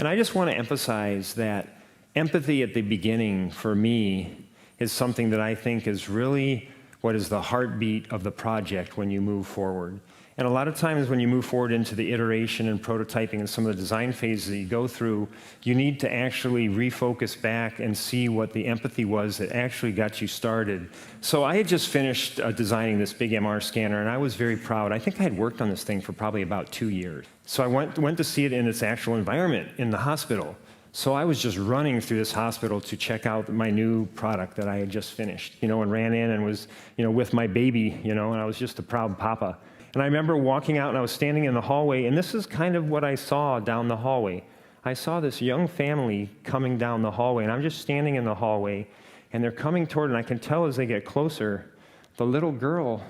And I just want to emphasize that empathy at the beginning, for me, is something that I think is really what is the heartbeat of the project when you move forward. And a lot of times when you move forward into the iteration and prototyping and some of the design phases that you go through, you need to actually refocus back and see what the empathy was that actually got you started. So I had just finished designing this big MR scanner, and I was very proud. I think I had worked on this thing for probably about 2 years. So I went to see it in its actual environment in the hospital. So I was just running through this hospital to check out my new product that I had just finished, and ran in and was, with my baby, and I was just a proud papa. And I remember walking out and I was standing in the hallway, and this is kind of what I saw down the hallway. I saw this young family coming down the hallway, and I'm just standing in the hallway, and they're coming toward, and I can tell as they get closer, the little girl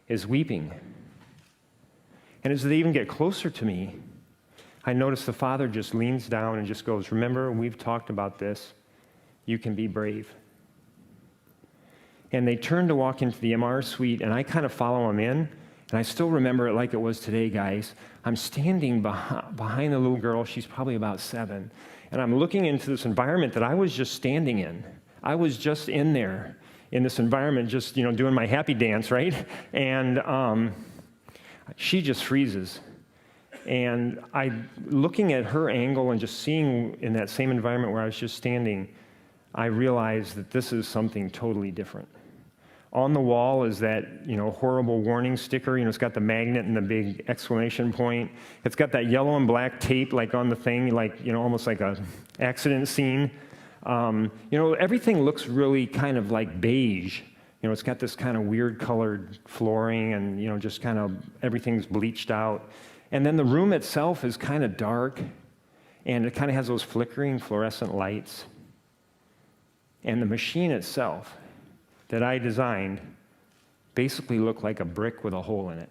is weeping. And as they even get closer to me, I notice the father just leans down and just goes, "Remember, we've talked about this. You can be brave." And they turn to walk into the MR suite, and I kind of follow them in. And I still remember it like it was today, guys. I'm standing behind the little girl. She's probably about 7. And I'm looking into this environment that I was just standing in. I was just in there, in this environment, just, doing my happy dance, right? And she just freezes. And looking at her angle and just seeing in that same environment where I was just standing, I realized that this is something totally different. On the wall is that, horrible warning sticker. It's got the magnet and the big exclamation point. It's got that yellow and black tape, like on the thing, like, almost like a accident scene. Everything looks really kind of like beige. It's got this kind of weird colored flooring and, just kind of everything's bleached out. And then the room itself is kind of dark, and it kind of has those flickering fluorescent lights. And the machine itself that I designed basically looked like a brick with a hole in it.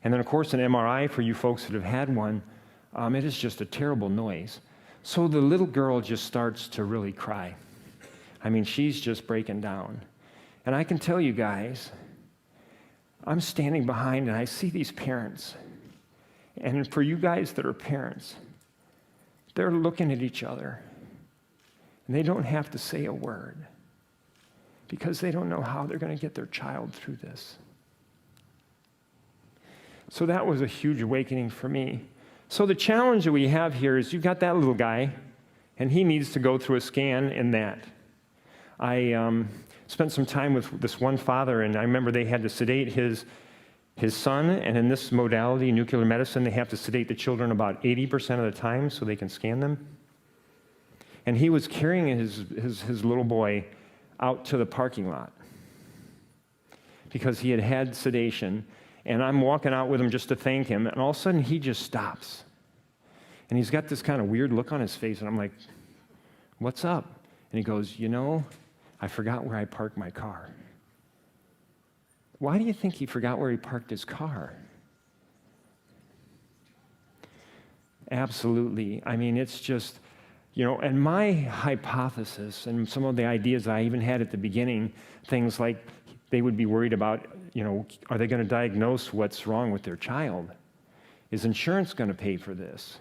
And then, of course, an MRI, for you folks that have had one, it is just a terrible noise. So the little girl just starts to really cry. I mean, she's just breaking down. And I can tell you guys, I'm standing behind and I see these parents. And for you guys that are parents, they're looking at each other. And they don't have to say a word, because they don't know how they're going to get their child through this. So that was a huge awakening for me. So the challenge that we have here is you've got that little guy, and he needs to go through a scan in that. I spent some time with this one father, and I remember they had to sedate his son, and in this modality, nuclear medicine, they have to sedate the children about 80% of the time so they can scan them. And he was carrying his little boy out to the parking lot because he had had sedation, and I'm walking out with him just to thank him, and all of a sudden he just stops. And he's got this kind of weird look on his face, and I'm like, "What's up?" And he goes, "I forgot where I parked my car." Why do you think he forgot where he parked his car? Absolutely. I mean, it's just, and my hypothesis and some of the ideas I even had at the beginning, things like they would be worried about, are they going to diagnose what's wrong with their child? Is insurance going to pay for this?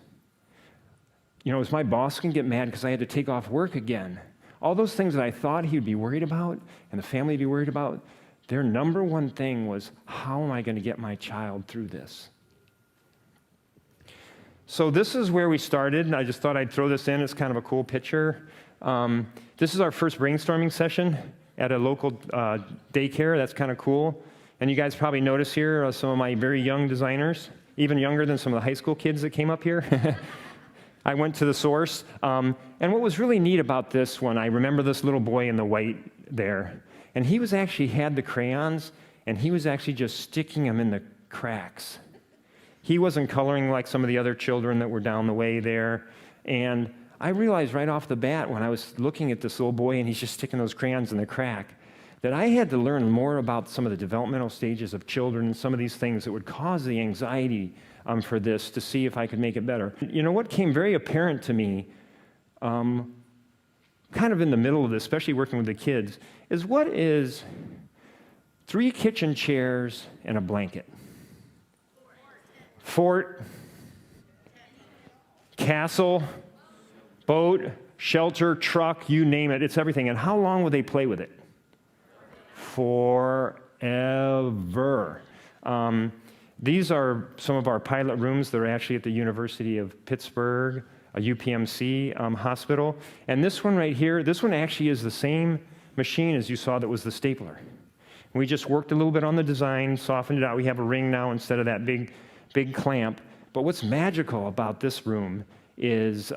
Is my boss going to get mad because I had to take off work again? All those things that I thought he would be worried about and the family would be worried about, their number one thing was, how am I going to get my child through this? So this is where we started, and I just thought I'd throw this in. It's kind of a cool picture. This is our first brainstorming session at a local daycare. That's kind of cool. And you guys probably notice here some of my very young designers, even younger than some of the high school kids that came up here. I went to the source. And what was really neat about this one, I remember this little boy in the white there. And he was actually had the crayons, and he was actually just sticking them in the cracks. He wasn't coloring like some of the other children that were down the way there. And I realized right off the bat when I was looking at this little boy and he's just sticking those crayons in the crack, that I had to learn more about some of the developmental stages of children and some of these things that would cause the anxiety for this, to see if I could make it better. What came very apparent to me, kind of in the middle of this, especially working with the kids, is what is 3 kitchen chairs and a blanket? Fort, castle, boat, shelter, truck, you name it. It's everything. And how long will they play with it? Forever. These are some of our pilot rooms. They're actually at the University of Pittsburgh, a UPMC hospital. And this one right here, this one actually is the same machine as you saw that was the stapler. We just worked a little bit on the design, softened it out. We have a ring now instead of that big clamp. But what's magical about this room is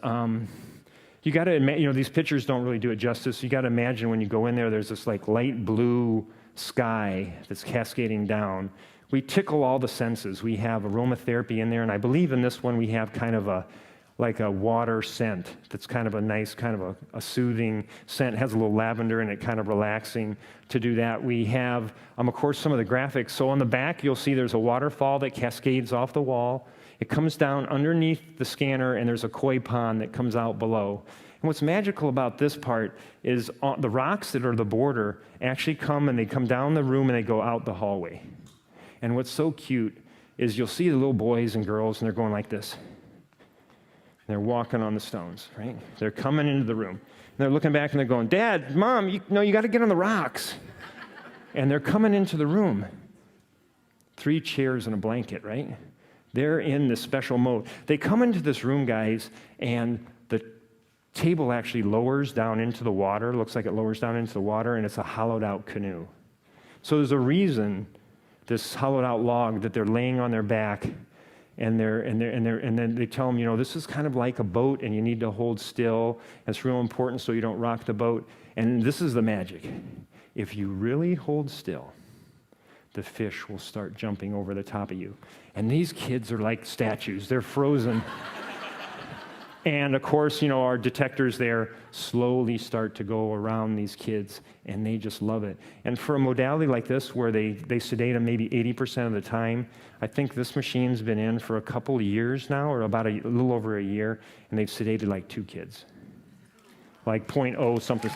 you got to imagine, these pictures don't really do it justice. You got to imagine when you go in there, there's this like light blue sky that's cascading down. We tickle all the senses. We have aromatherapy in there, and I believe in this one we have kind of a water scent that's kind of a nice, kind of a soothing scent. It has a little lavender in it, kind of relaxing to do that. We have, of course, some of the graphics. So on the back, you'll see there's a waterfall that cascades off the wall. It comes down underneath the scanner, and there's a koi pond that comes out below. And what's magical about this part is the rocks that are the border actually come, and they come down the room, and they go out the hallway. And what's so cute is you'll see the little boys and girls, and they're going like this. They're walking on the stones, right? They're coming into the room. And they're looking back, and they're going, Dad, Mom, you got to get on the rocks. And they're coming into the room. 3 chairs and a blanket, right? They're in this special mode. They come into this room, guys, and the table actually lowers down into the water. Looks like it lowers down into the water, and it's a hollowed-out canoe. So there's a reason this hollowed-out log that they're laying on their back, and then they tell them, this is kind of like a boat, and you need to hold still. It's real important so you don't rock the boat. And this is the magic. If you really hold still, the fish will start jumping over the top of you. And these kids are like statues. They're frozen. And of course, our detectors there slowly start to go around these kids, and they just love it. And for a modality like this, where they sedate them maybe 80% of the time, I think this machine's been in for a couple of years now, or about a little over a year, and they've sedated like 2 kids. Like 0.0 something.